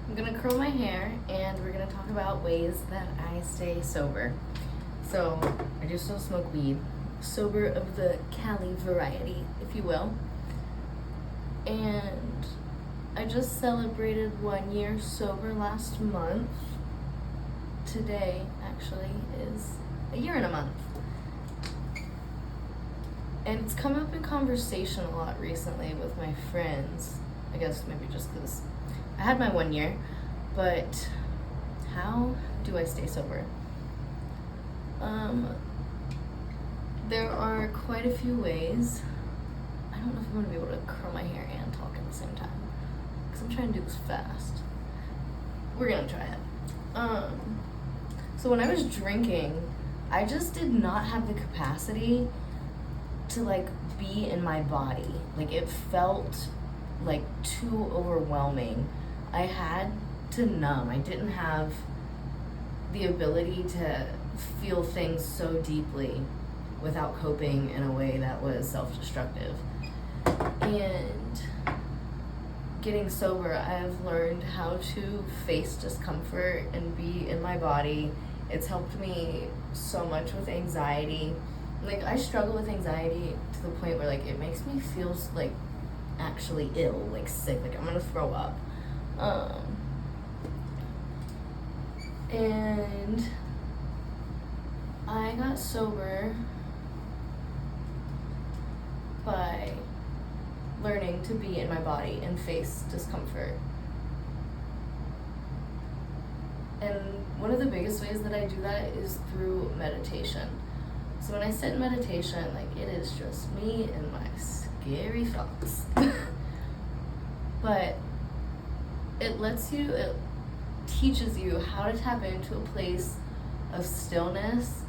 I'm gonna curl my hair and we're gonna talk about ways that I stay sober. So, I do still smoke weed, sober of the Cali variety, if you will. And I just celebrated 1 year sober last month. Today, actually, is a year and a month. And it's come up in conversation a lot recently with my friends. I guess maybe just because I had my 1 year, but how do I stay sober? There are quite a few ways. I don't know if I'm gonna be able to curl my hair and talk at the same time, because I'm trying to do this fast. We're gonna try it. So when I was drinking, I just did not have the capacity to be in my body. It felt too overwhelming. I had to numb. I didn't have the ability to feel things so deeply without coping in a way that was self-destructive. And getting sober, I've learned how to face discomfort and be in my body. It's helped me so much with anxiety. I struggle with anxiety to the point where it makes me feel actually ill, sick, I'm gonna throw up. And I got sober by learning to be in my body and face discomfort. And one of the biggest ways that I do that is through meditation. So when I sit in meditation, it is just me and my scary thoughts. But it teaches you how to tap into a place of stillness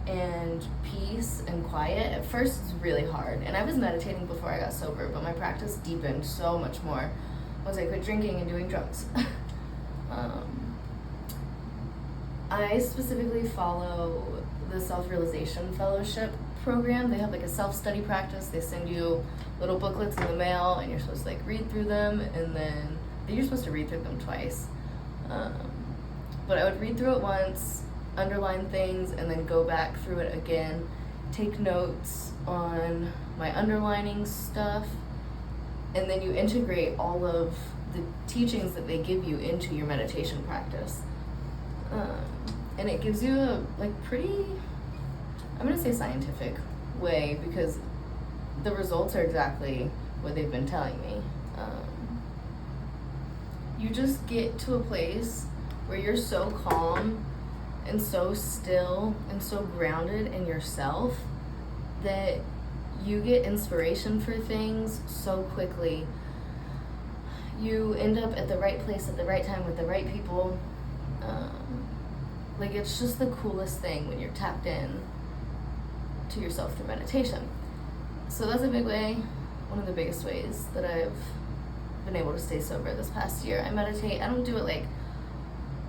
and peace and quiet. At first, it's really hard. And I was meditating before I got sober, but my practice deepened so much more once I quit drinking and doing drugs. I specifically follow the Self-Realization Fellowship program. They have a self-study practice. They send you little booklets in the mail and you're supposed to read through them, and then you're supposed to read through them twice. But I would read through it once, underline things, and then go back through it again, take notes on my underlining stuff, and then you integrate all of the teachings that they give you into your meditation practice. And it gives you a pretty, I'm gonna say scientific way, because the results are exactly what they've been telling me. You just get to a place where you're so calm and so still and so grounded in yourself that you get inspiration for things so quickly. You end up at the right place at the right time with the right people. It's just the coolest thing when you're tapped in to yourself through meditation. So that's a big way, one of the biggest ways that I've been able to stay sober this past year. I meditate. I don't do it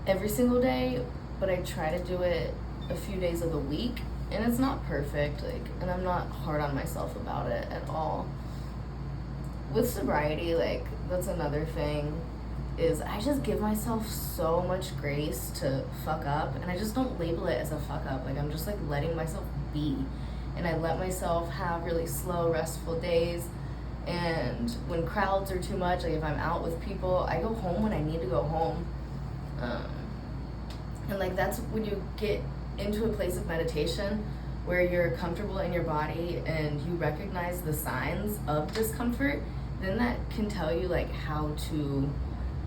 every single day, but I try to do it a few days of the week, and it's not perfect, and I'm not hard on myself about it at all. With sobriety, that's another thing, is I just give myself so much grace to fuck up, and I just don't label it as a fuck up. I'm just letting myself be, and I let myself have really slow, restful days. And when crowds are too much, if I'm out with people, I go home when I need to go home. And that's when you get into a place of meditation where you're comfortable in your body and you recognize the signs of discomfort, then that can tell you how to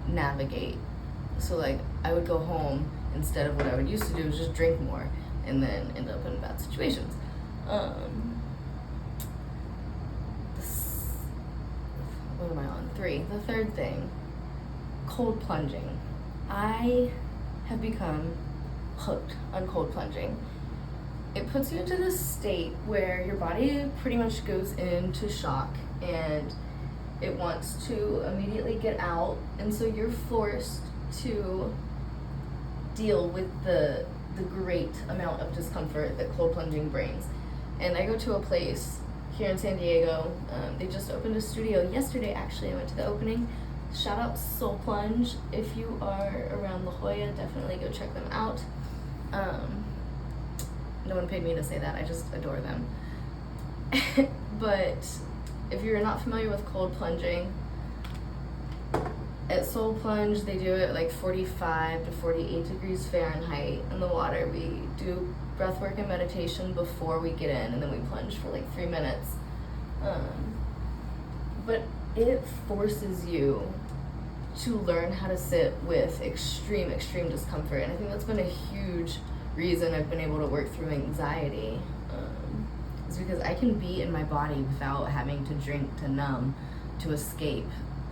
navigate. So I would go home, instead of what I would used to do is just drink more and then end up in bad situations. What am I on? 3. The third thing, cold plunging. I have become hooked on cold plunging. It puts you into this state where your body pretty much goes into shock and it wants to immediately get out, and so you're forced to deal with the great amount of discomfort that cold plunging brings. And I go to a place here in San Diego. They just opened a studio yesterday, actually. I went to the opening. Shout out Soul Plunge. If you are around La Jolla, definitely go check them out. No one paid me to say that, I just adore them. But if you're not familiar with cold plunging, at Soul Plunge, they do it like 45 to 48 degrees Fahrenheit in the water. We do breath work and meditation before we get in, and then we plunge for like 3 minutes. But it forces you to learn how to sit with extreme discomfort. And I think that's been a huge reason I've been able to work through anxiety, is because I can be in my body without having to drink to numb, to escape,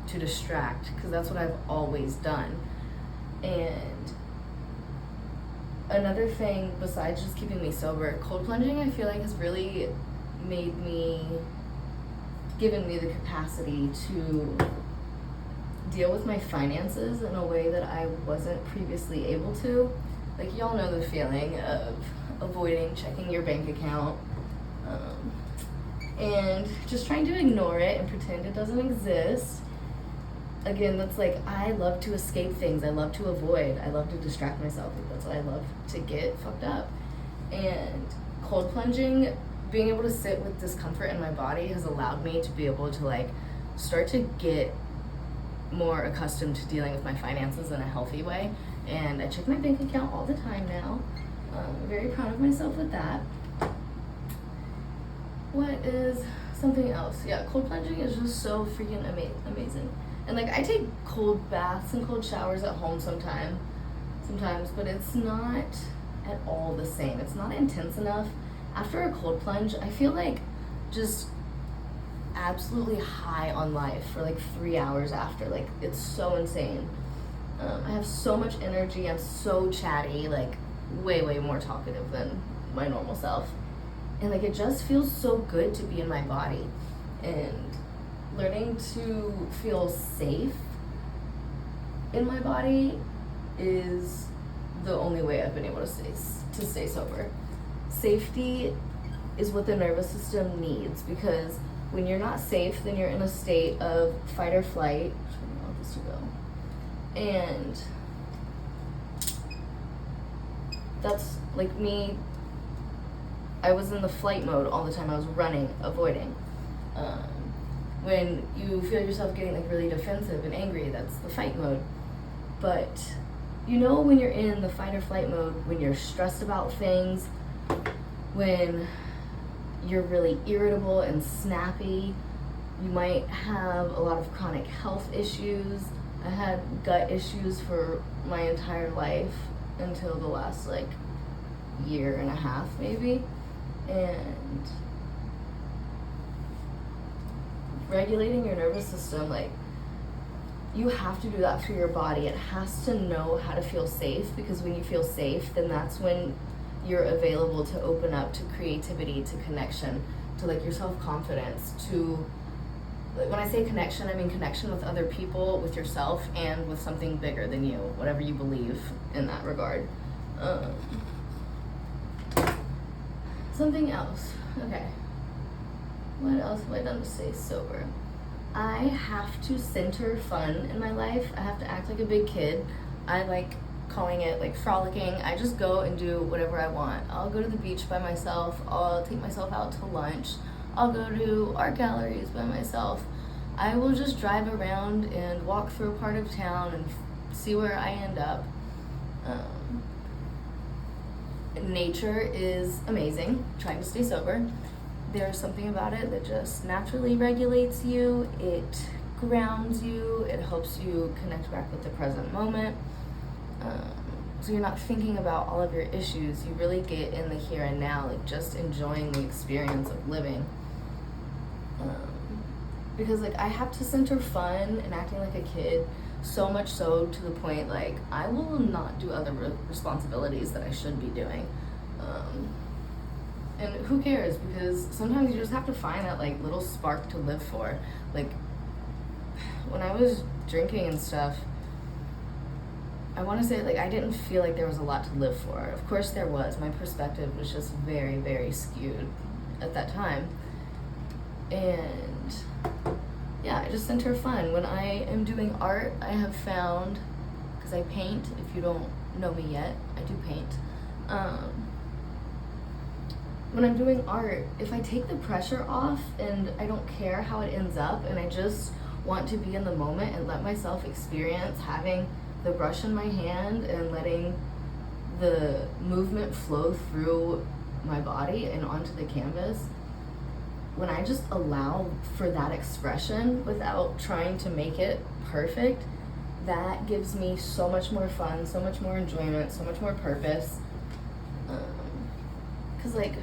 to distract, because that's what I've always done. And another thing besides just keeping me sober, cold plunging I feel like has really given me the capacity to deal with my finances in a way that I wasn't previously able to. Like, y'all know the feeling of avoiding checking your bank account, and just trying to ignore it and pretend it doesn't exist. Again, that's like, I love to escape things, I love to avoid, I love to distract myself. Like, that's what I love, to get fucked up. And cold plunging, being able to sit with discomfort in my body has allowed me to be able to like start to get more accustomed to dealing with my finances in a healthy way. And I check my bank account all the time now. I'm very proud of myself with that. What is something else? Yeah, cold plunging is just so freaking amazing. And like, I take cold baths and cold showers at home sometimes, but it's not at all the same. It's not intense enough. After a cold plunge, I feel like just absolutely high on life for like 3 hours after. Like, it's so insane. I have so much energy. I'm so chatty, like way more talkative than my normal self. And like, it just feels so good to be in my body. And learning to feel safe in my body is the only way I've been able to stay sober. Safety is what the nervous system needs, because when you're not safe, then you're in a state of fight or flight. I want this to go. And that's like me. I was in the flight mode all the time. I was running, avoiding. When you feel yourself getting like really defensive and angry, that's the fight mode. But you know, when you're in the fight or flight mode, when you're stressed about things, when you're really irritable and snappy, you might have a lot of chronic health issues. I had gut issues for my entire life until the last like year and a half maybe. And regulating your nervous system, like, you have to do that for your body. It has to know how to feel safe, because when you feel safe, then that's when you're available to open up to creativity, to connection, to like your self-confidence, to, like, when I say connection, I mean connection with other people, with yourself, and with something bigger than you, whatever you believe in that regard. Something else. Okay. What else have I done to stay sober? I have to center fun in my life. I have to act like a big kid. I like calling it like frolicking. I just go and do whatever I want. I'll go to the beach by myself. I'll take myself out to lunch. I'll go to art galleries by myself. I will just drive around and walk through a part of town and see where I end up. Nature is amazing. Trying to stay sober. There's something about it that just naturally regulates you. It grounds you. It helps you connect back with the present moment. So you're not thinking about all of your issues. You really get in the here and now, like just enjoying the experience of living. Because like, I have to center fun and acting like a kid, so much so to the point like I will not do other responsibilities that I should be doing. And who cares, because sometimes you just have to find that like little spark to live for. Like, when I was drinking and stuff, I want to say like I didn't feel like there was a lot to live for. Of course there was. My perspective was just very skewed at that time. And yeah, I just center fun. When I am doing art, I have found, because I paint, if you don't know me yet, I do paint. When I'm doing art, if I take the pressure off and I don't care how it ends up and I just want to be in the moment and let myself experience having the brush in my hand and letting the movement flow through my body and onto the canvas, when I just allow for that expression without trying to make it perfect, that gives me so much more fun, so much more enjoyment, so much more purpose. 'Cause like,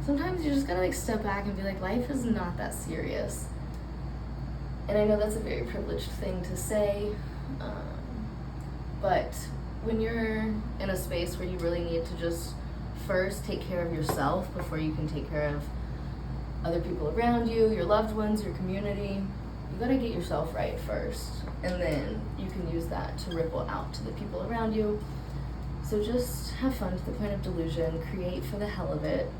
sometimes you just gotta like step back and be like, life is not that serious. And I know that's a very privileged thing to say, but when you're in a space where you really need to just first take care of yourself before you can take care of other people around you, your loved ones, your community, you gotta get yourself right first, and then you can use that to ripple out to the people around you. So just have fun to the point of delusion, create for the hell of it.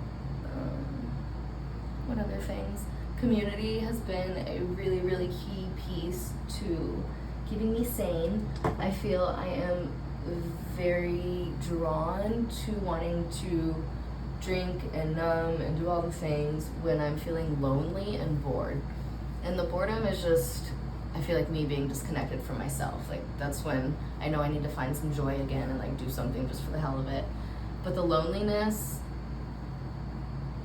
What other things? Community has been a really, really key piece to keeping me sane. I feel I am very drawn to wanting to drink and numb and do all the things when I'm feeling lonely and bored. And the boredom is just, I feel like me being disconnected from myself. Like, that's when I know I need to find some joy again and like do something just for the hell of it. But the loneliness,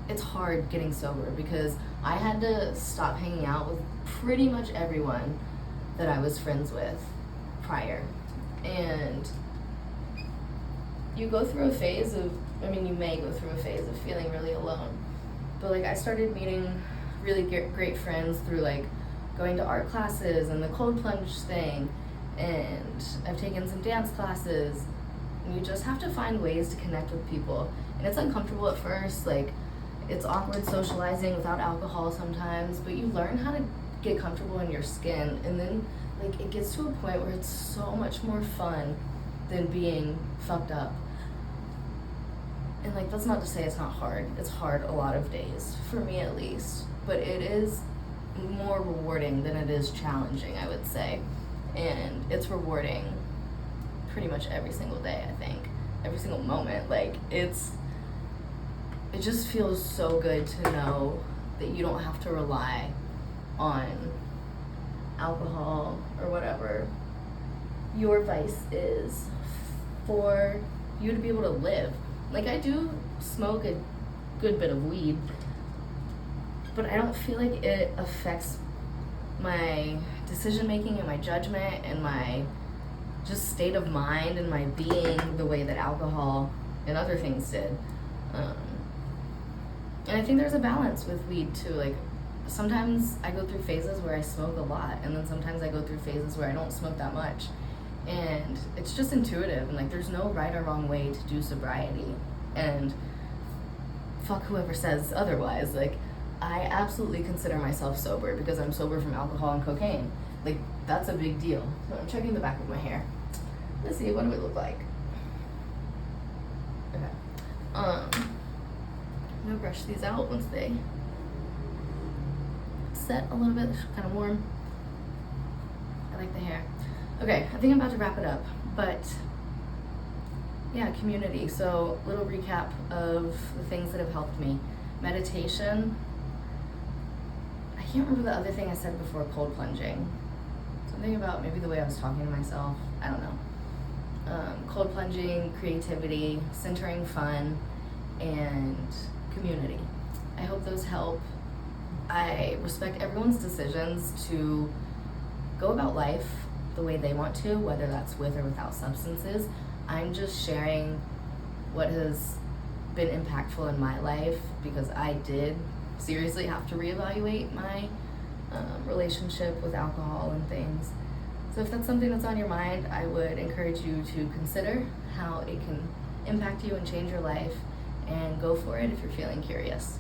it's hard getting sober because I had to stop hanging out with pretty much everyone that I was friends with prior. And you go through a phase of, you may go through a phase of feeling really alone. But like, I started meeting really great friends through like going to art classes and the cold plunge thing, and I've taken some dance classes, and you just have to find ways to connect with people. And it's uncomfortable at first, like it's awkward socializing without alcohol sometimes, but you learn how to get comfortable in your skin, and then like it gets to a point where it's so much more fun than being fucked up. And like, that's not to say it's not hard. It's hard a lot of days, for me at least, but it is more rewarding than it is challenging, I would say. And it's rewarding pretty much every single day, I think. Every single moment. Like, it just feels so good to know that you don't have to rely on alcohol or whatever your vice is for you to be able to live. Like, I do smoke a good bit of weed, but I don't feel like it affects my decision making and my judgment and my just state of mind and my being the way that alcohol and other things did. And I think there's a balance with weed too. Like, sometimes I go through phases where I smoke a lot, and then sometimes I go through phases where I don't smoke that much. And it's just intuitive, and like, there's no right or wrong way to do sobriety. And fuck whoever says otherwise. Like, I absolutely consider myself sober because I'm sober from alcohol and cocaine. Like, that's a big deal. So I'm checking the back of my hair. Let's see, what do it look like? Okay. I'm gonna brush these out once they set a little bit. It's kind of warm. I like the hair. Okay, I think I'm about to wrap it up, but yeah, community. So, little recap of the things that have helped me. Meditation. I can't remember the other thing I said before cold plunging. Something about maybe the way I was talking to myself. I don't know. Cold plunging, creativity, centering fun, and community. I hope those help. I respect everyone's decisions to go about life the way they want to, whether that's with or without substances. I'm just sharing what has been impactful in my life because I did seriously have to reevaluate my relationship with alcohol and things. So if that's something that's on your mind, I would encourage you to consider how it can impact you and change your life, and go for it if you're feeling curious.